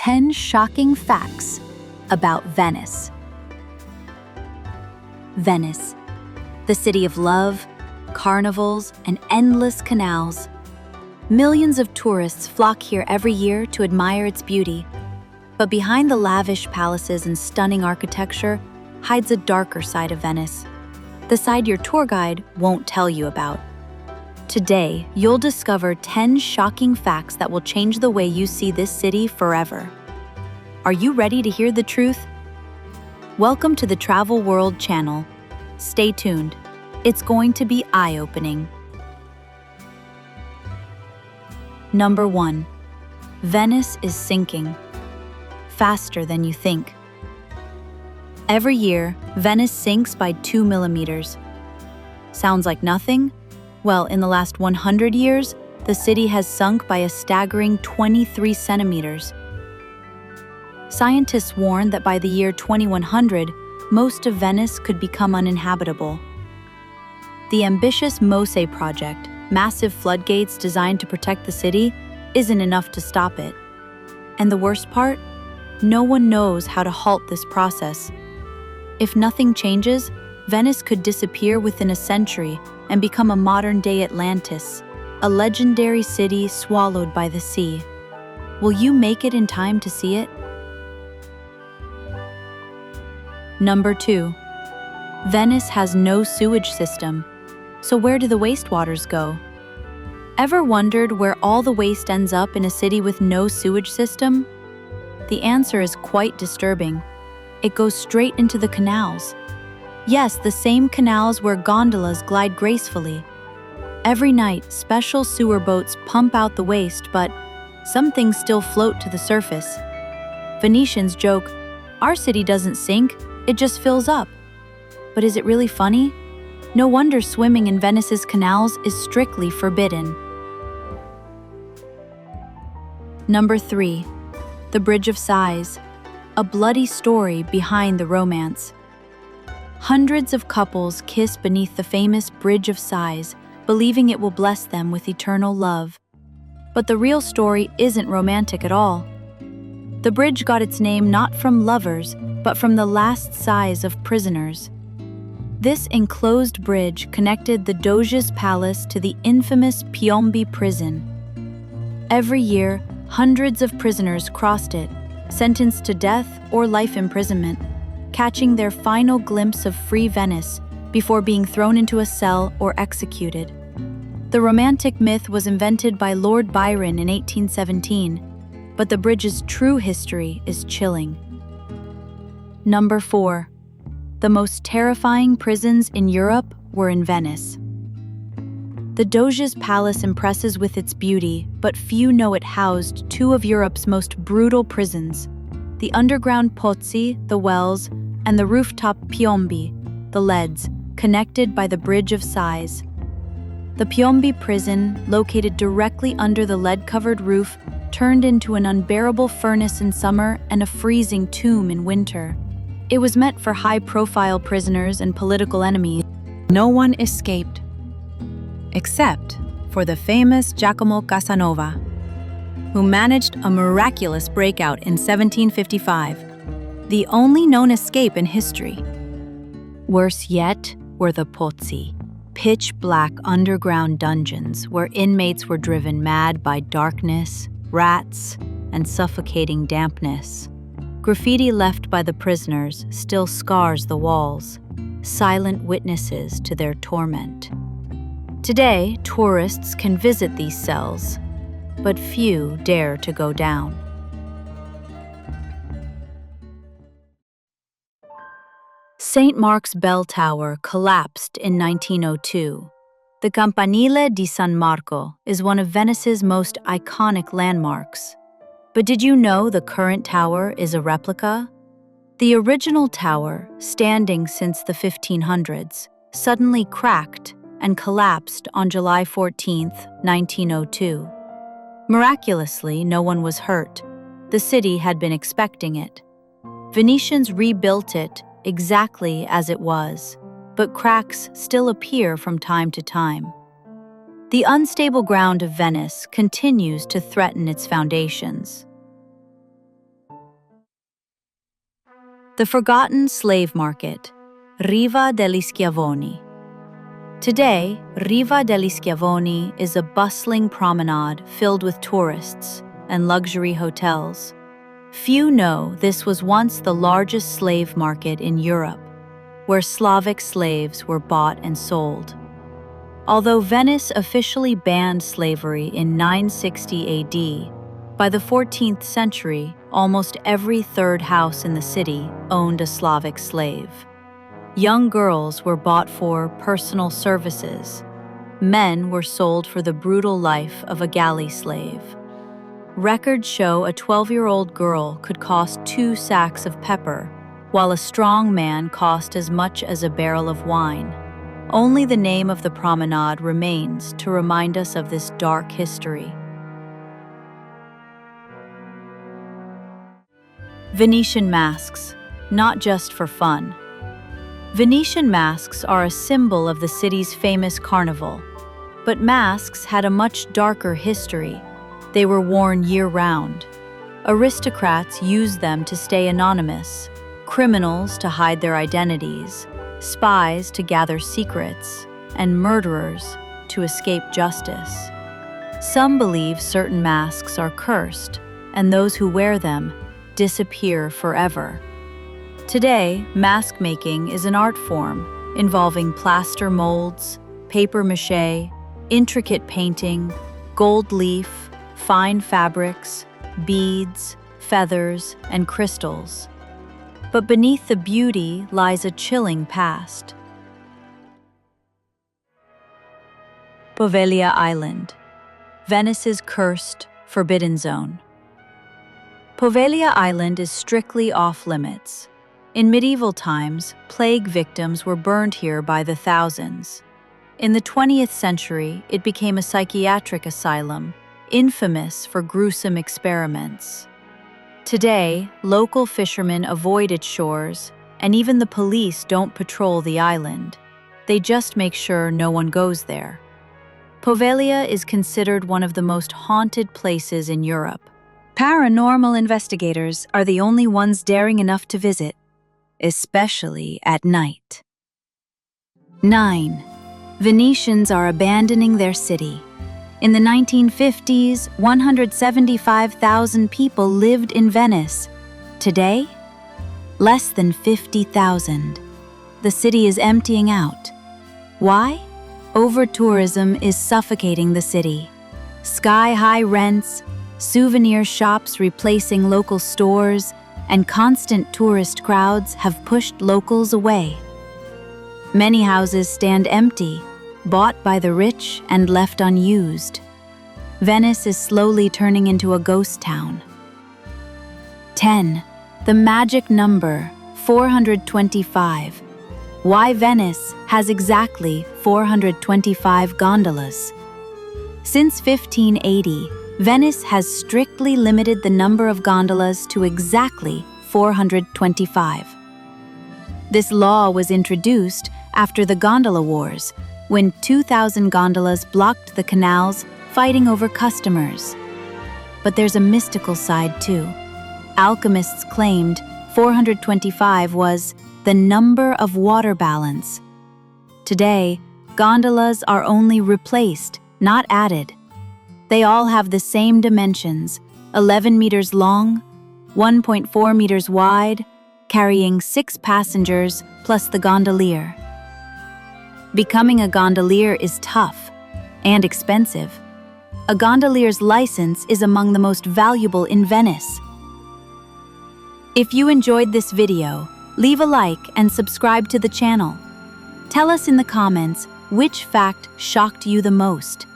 10 shocking facts about Venice. Venice, the city of love, carnivals, and endless canals. Millions of tourists flock here every year to admire its beauty. But behind the lavish palaces and stunning architecture hides a darker side of Venice, the side your tour guide won't tell you about. Today, you'll discover 10 shocking facts that will change the way you see this city forever. Are you ready to hear the truth? Welcome to the Travel World channel. Stay tuned. It's going to be eye-opening. Number 1. Venice is sinking. Faster than you think. Every year, Venice sinks by 2 millimeters. Sounds like nothing? Well, in the last 100 years, the city has sunk by a staggering 23 centimeters. Scientists warn that by the year 2100, most of Venice could become uninhabitable. The ambitious Mose project, massive floodgates designed to protect the city, isn't enough to stop it. And the worst part? No one knows how to halt this process. If nothing changes, Venice could disappear within a century and become a modern-day Atlantis, a legendary city swallowed by the sea. Will you make it in time to see it? Number 2. Venice has no sewage system. So where do the wastewaters go? Ever wondered where all the waste ends up in a city with no sewage system? The answer is quite disturbing. It goes straight into the canals. Yes, the same canals where gondolas glide gracefully. Every night, special sewer boats pump out the waste, but some things still float to the surface. Venetians joke, "Our city doesn't sink, it just fills up." But is it really funny? No wonder swimming in Venice's canals is strictly forbidden. Number 3. The Bridge of Sighs. A bloody story behind the romance. Hundreds of couples kiss beneath the famous Bridge of Sighs, believing it will bless them with eternal love. But the real story isn't romantic at all. The bridge got its name not from lovers, but from the last sighs of prisoners. This enclosed bridge connected the Doge's palace to the infamous Piombi prison. Every year, hundreds of prisoners crossed it, sentenced to death or life imprisonment, catching their final glimpse of free Venice before being thrown into a cell or executed. The romantic myth was invented by Lord Byron in 1817, but the bridge's true history is chilling. Number 4. The most terrifying prisons in Europe were in Venice. The Doge's palace impresses with its beauty, but few know it housed two of Europe's most brutal prisons: the underground Pozzi, the wells, and the rooftop Piombi, the leads, connected by the Bridge of Sighs. The Piombi prison, located directly under the lead-covered roof, turned into an unbearable furnace in summer and a freezing tomb in winter. It was meant for high-profile prisoners and political enemies. No one escaped, except for the famous Giacomo Casanova, who managed a miraculous breakout in 1755, the only known escape in history. Worse yet were the Pozzi, pitch-black underground dungeons where inmates were driven mad by darkness, rats, and suffocating dampness. Graffiti left by the prisoners still scars the walls, silent witnesses to their torment. Today, tourists can visit these cells, but few dare to go down. St. Mark's Bell Tower collapsed in 1902. The Campanile di San Marco is one of Venice's most iconic landmarks. But did you know the current tower is a replica? The original tower, standing since the 1500s, suddenly cracked and collapsed on July 14, 1902. Miraculously, no one was hurt. The city had been expecting it. Venetians rebuilt it exactly as it was, but cracks still appear from time to time. The unstable ground of Venice continues to threaten its foundations. The forgotten slave market, Riva degli Schiavoni. Today, Riva degli Schiavoni is a bustling promenade filled with tourists and luxury hotels. Few know this was once the largest slave market in Europe, where Slavic slaves were bought and sold. Although Venice officially banned slavery in 960 AD, by the 14th century, almost every third house in the city owned a Slavic slave. Young girls were bought for personal services. Men were sold for the brutal life of a galley slave. Records show a 12-year-old girl could cost 2 sacks of pepper, while a strong man cost as much as a barrel of wine. Only the name of the promenade remains to remind us of this dark history. Venetian masks, not just for fun. Venetian masks are a symbol of the city's famous carnival. But masks had a much darker history. They were worn year-round. Aristocrats used them to stay anonymous, criminals to hide their identities, spies to gather secrets, and murderers to escape justice. Some believe certain masks are cursed, and those who wear them disappear forever. Today, mask making is an art form involving plaster molds, paper mache, intricate painting, gold leaf, fine fabrics, beads, feathers, and crystals. But beneath the beauty lies a chilling past. Poveglia Island, Venice's cursed, forbidden zone. Poveglia Island is strictly off-limits. In medieval times, plague victims were burned here by the thousands. In the 20th century, it became a psychiatric asylum, infamous for gruesome experiments. Today, local fishermen avoid its shores, and even the police don't patrol the island. They just make sure no one goes there. Poveglia is considered one of the most haunted places in Europe. Paranormal investigators are the only ones daring enough to visit, especially at night. 9. Venetians are abandoning their city. In the 1950s, 175,000 people lived in Venice. Today, less than 50,000. The city is emptying out. Why? Over-tourism is suffocating the city. Sky-high rents, souvenir shops replacing local stores, and constant tourist crowds have pushed locals away. Many houses stand empty, bought by the rich and left unused. Venice is slowly turning into a ghost town. 10. The magic number, 425. Why Venice has exactly 425 gondolas. Since 1580, Venice has strictly limited the number of gondolas to exactly 425. This law was introduced after the Gondola Wars, when 2,000 gondolas blocked the canals, fighting over customers. But there's a mystical side too. Alchemists claimed 425 was the number of water balance. Today, gondolas are only replaced, not added. They all have the same dimensions, 11 meters long, 1.4 meters wide, carrying 6 passengers plus the gondolier. Becoming a gondolier is tough and expensive. A gondolier's license is among the most valuable in Venice. If you enjoyed this video, leave a like and subscribe to the channel. Tell us in the comments which fact shocked you the most.